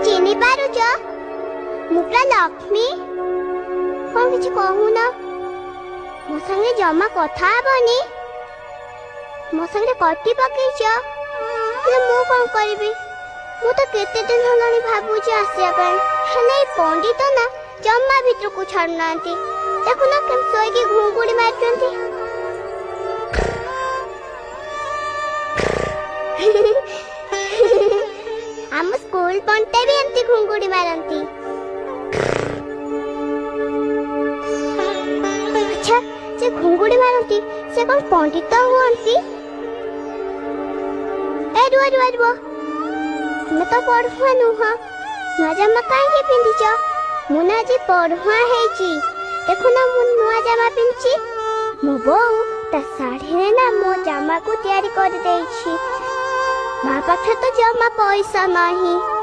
चिन्ह पारुच मुप्रा लक्ष्मी कौन किसी कहून मो संगे जमा कथा हेबनी मो संगे कटी पकईच मु कौन करी मु तो केते दिन हलानी भाबुची आसिया हेले पंडित ना जमा भीतर को छाड़ना देखु ना केम सोईकी घुंगुड़ी मारचंती हम स्कूल पंटे भी एमती घुंगुड़ी मारंती अच्छा से घुंगुड़ी मारंती से कौन पंडित हुअंती ए रुआ रुआ रुआ मैं तो पढ़ुआ नुह नुआ जामा कहीं पिंधिच मुना जी पढ़ुआ हेची देखो ना मु नुआ जामा पिंची मो बो ता साड़ी रे ना मो जामा को तैयारी कर देइछि माँ पाखे तो जमा पैसा नहीं।